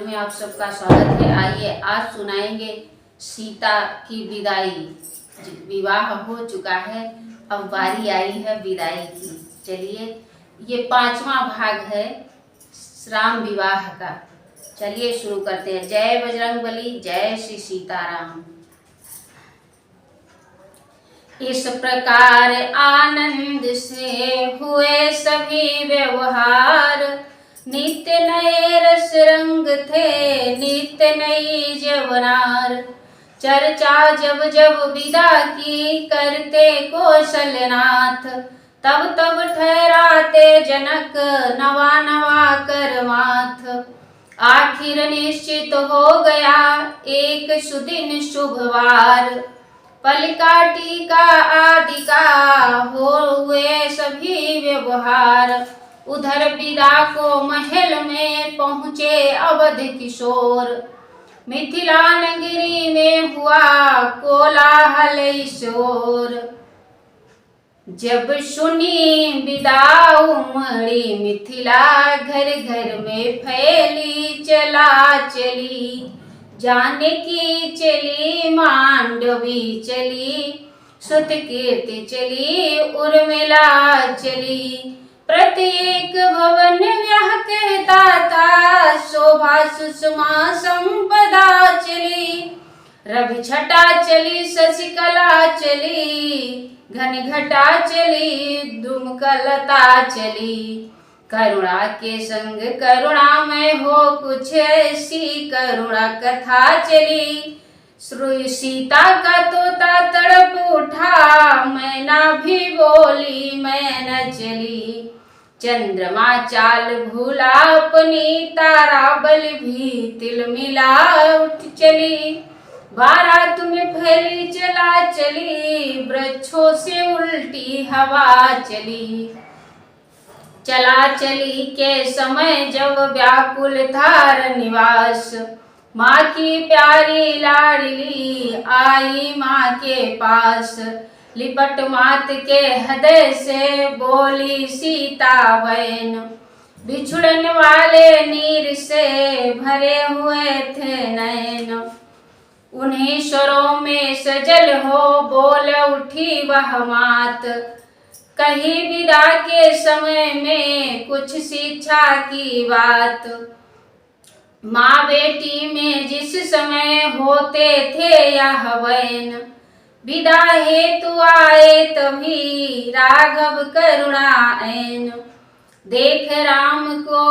में आप सबका स्वागत है। आइए आज सुनाएंगे सीता की विदाई। विवाह हो चुका है, अब बारी आई है विदाई की। चलिए, ये 5वां भाग है राम विवाह का। चलिए शुरू करते हैं। जय बजरंगबली, जय श्री सीताराम। इस प्रकार आनंद से हुए सभी व्यवहार, नित्य नए रस रंग थे, नित्य नई जवनार। चर्चा जब जब विदा की करते कौशलनाथ, तब तब ठहराते जनक नवा नवा कर माथ। आखिर निश्चित हो गया एक सुदिन शुभवार, पल का टीका आदि का हुए सभी व्यवहार। उधर विदा को महल में पहुँचे अवध किशोर, मिथिला नगरी में हुआ कोलाहल शोर। जब सुनी विदा उमड़ी मिथिला, घर घर में फैली चला चली। जानकी चली, मांडवी चली, सुतकीर्ति चली, उर्मिला चली। प्रत्येक भवन व्याह कहता था, शोभा सुषमा संपदा चली। रवि छटा चली, शशिकला चली, घन घटा चली, दुमकलता चली। करुणा के संग करुणामय हो कुछ ऐसी करुणा कथा चली। श्री सीता का तोता तड़प उठा, मैना भी बोली मैं न चली। चंद्रमा चाल भूला अपनी, तारा बल भी तिल मिला उठ चली। बारात में फैली चला चली, वृक्षों से उल्टी हवा चली। चला चली के समय जब व्याकुल था निवास, माँ की प्यारी लाडली आई माँ के पास। लिपट मात के हृदय से बोली सीता बहन, बिछुड़न वाले नीर से भरे हुए थे नैन। उन्हीं स्वरों में सजल हो बोल उठी वह मात, कही विदा के समय में कुछ शिक्षा की बात। माँ बेटी में जिस समय होते थे यह वैन, विदा हेतु आए तभी राघव करुणा ऐन। देख राम को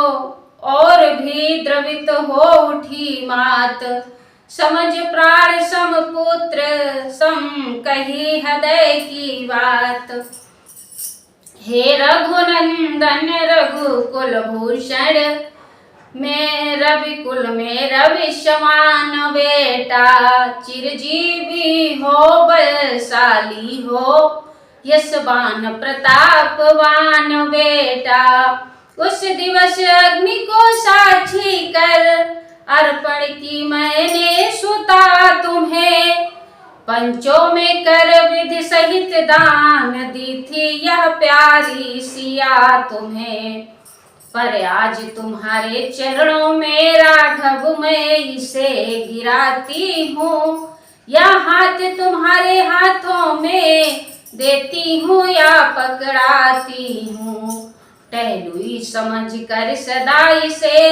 और भी द्रवित हो उठी मात, समझ प्राण सम पुत्र सम कही हृदय की बात। हे रघुनंदन रघुकुल भूषण, मैं रवि कुल में रवि समान बेटा। चिरजीवी हो बलशाली हो, यशवान प्रतापवान बेटा। उस दिवस अग्नि को साक्षी कर, अर्पण की मैंने सुता तुम्हें। पंचों में कर विधि सहित दान, दी थी यह प्यारी सिया तुम्हें। पर आज तुम्हारे चरणों में राघव मैं इसे गिराती हूँ। यह हाथ तुम्हारे हाथों में देती हूँ या पकड़ाती हूँ। टहलुई समझ कर सदा इसे,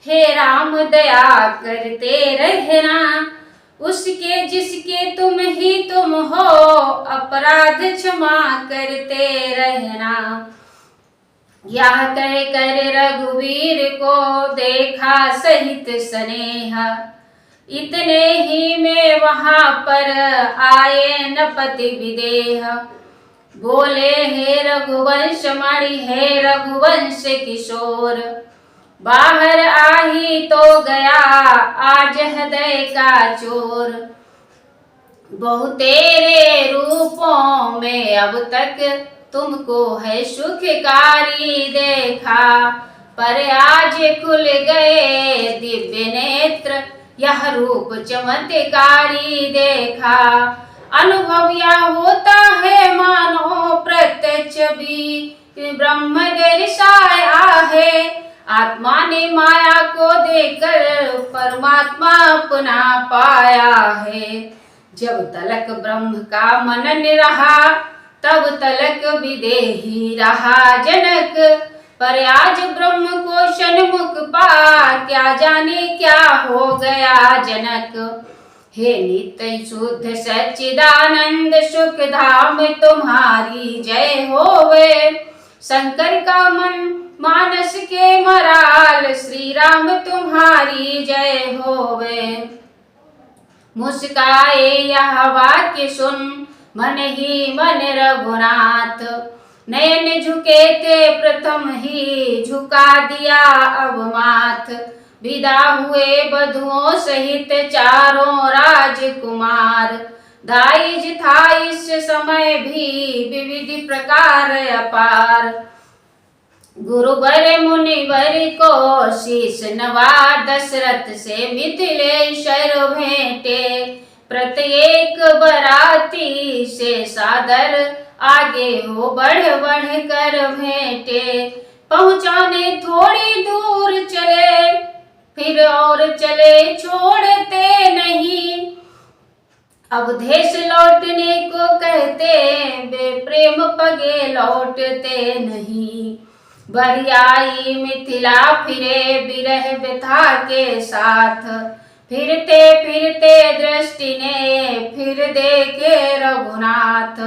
हे राम दया करते रहना। उसके जिसके तुम ही तुम हो, अपराध क्षमा करते रहना। यह कह कर रघुवीर को देखा सहित स्नेह, इतने ही में वहां पर आए नपति विदेह। बोले हे रघुवंश मणि, हे रघुवंश किशोर। बाहर आही तो गया आज हृदय का चोर। बहु तेरे रूपों में अब तक तुमको है सुखकारी देखा, पर आज खुल गए दिव्य नेत्र, यह रूप चमत्कारी देखा। अनुभव यह होता है मानो प्रत्यक्ष भी ब्रह्म दर्शाया है। आत्मा ने माया को देखकर परमात्मा अपना पाया है। जब तलक ब्रह्म का मनन रहा तब तलक विदेही रहा जनक। पर आज ब्रह्म को सन्मुख पा क्या जाने क्या हो गया जनक। हे नित्य शुद्ध सच्चिदानंद सुख धाम तुम्हारी जय होवे। शंकर का मन मानस के मराल श्री राम तुम्हारी जय होवे। मुस्काए यह वाक्य सुन मन ही मन रघुनाथ। नयन झुके थे प्रथम ही झुका दिया अब माथ। विदा हुए बधुओं सहित चारों राजकुमार। दाइज था इस समय भी विविध प्रकार अपार। गुरुवर मुनिवर को शीश नवा दशरथ से मिथिलेश्वर भेंटे। प्रत्येक बराती से सादर आगे हो बढ़ बढ़ कर भेंटे। पहुँचाने थोड़ी दूर चले फिर और चले छोड़ते नहीं। अवधेश लौटने को कहते वे प्रेम पगे लौटते नहीं। बरियाई मिथिला फिरे विरह व्यथा के साथ। फिरते फिरते दृष्टि ने फिर देखे रघुनाथ।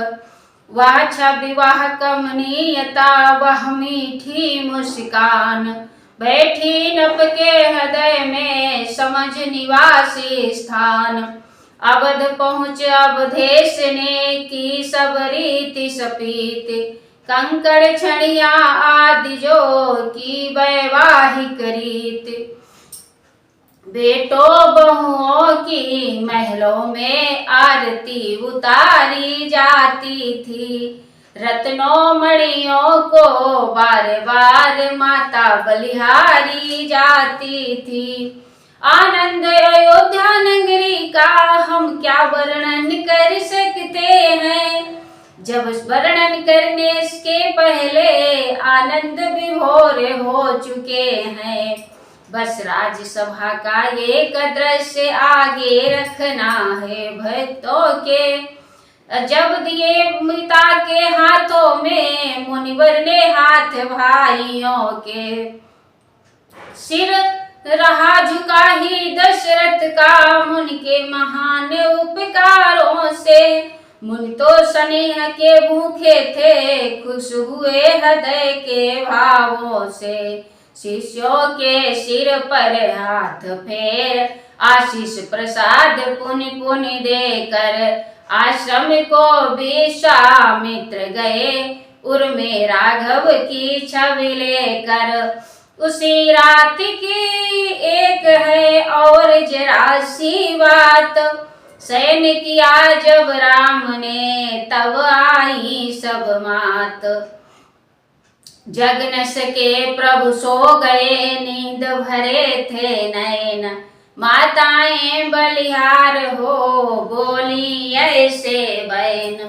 वह छवि वह कमनीयता वह मीठी मुस्कान। बैठी नप के हृदय में समझ निवासी स्थान। अवध पहुँच अवधेश ने की सब रीति सपीत। कंकड़ छड़िया आदि जो की वैवाहिक रीत। बेटों बहुओं की महलों में आरती उतारी जाती थी। रत्नों मणियों को बार बार माता बलिहारी जाती थी। आनंद अयोध्या नगरी का हम क्या वर्णन कर सकते हैं। जब वर्णन करने के पहले आनंद विभोर हो चुके हैं। बस राज्यसभा का एक दृश्य आगे रखना है भक्तों के। जब दिए पिता के हाथों में मुनिवर ने हाथ भाइयों के। सिर रहा झुका ही दशरथ का मुनि के महान उपकारों से। मुनि तो स्नेह के भूखे थे खुश हुए हृदय के भावों से। शिष्यों के सिर पर हाथ फेर आशीष प्रसाद पुनि पुनि देकर। आश्रम को विश्वामित्र गए उर्मे राघव की छवि लेकर। उसी रात की एक है और जरा सी बात। शयन किया जब राम ने तब आई सब मात। जग न सके प्रभु सो गए नींद भरे थे नयन। माताएं बलिहार हो बोली ऐसे बैन।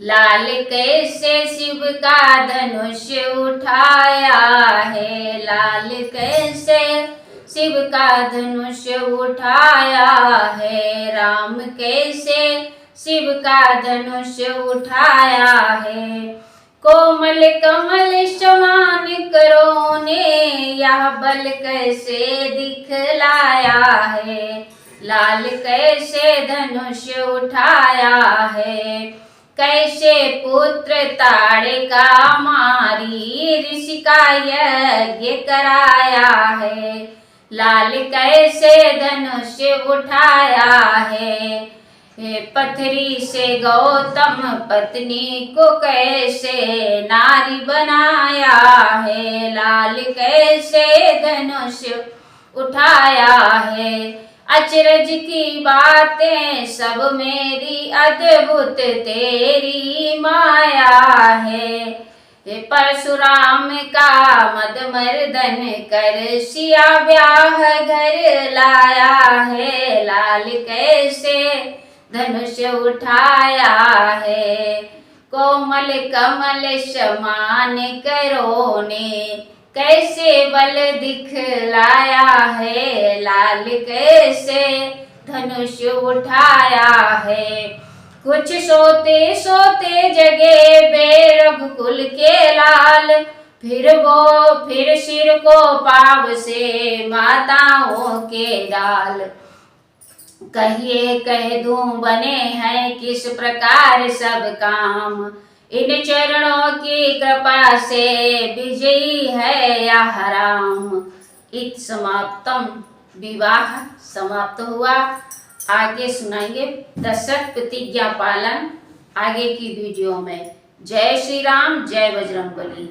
लाल कैसे शिव का धनुष उठाया है। लाल कैसे शिव का धनुष उठाया है। राम कैसे शिव का धनुष उठाया है। कोमल कमल समान करो ने यह बल कैसे दिखलाया है। लाल कैसे धनुष उठाया है। कैसे पुत्र ताड़का मारी ऋषि का यज्ञ कराया है। लाल कैसे धनुष उठाया है। पथरी से गौतम पत्नी को कैसे नारी बनाया है। लाल कैसे धनुष उठाया है। अचरज की बातें सब मेरी अद्भुत तेरी माया है। परशुराम का मद मर्दन कर सिया ब्याह घर लाया है। लाल कैसे धनुष उठाया है। कोमल कमल समान करो ने कैसे बल दिखलाया है, लाल कैसे धनुष उठाया है। कुछ सोते सोते जगे बे रघुकुल के लाल, फिर सिर को पाव से माताओं के डाल। कहिए कह दूं बने हैं किस प्रकार सब काम, इन चरणों की कृपा से विजयी है यह राम। इत समाप्तम, विवाह समाप्त हुआ। आगे सुनाएंगे दशरथ प्रतिज्ञा पालन आगे की वीडियो में। जय श्री राम, जय बजरंगबली।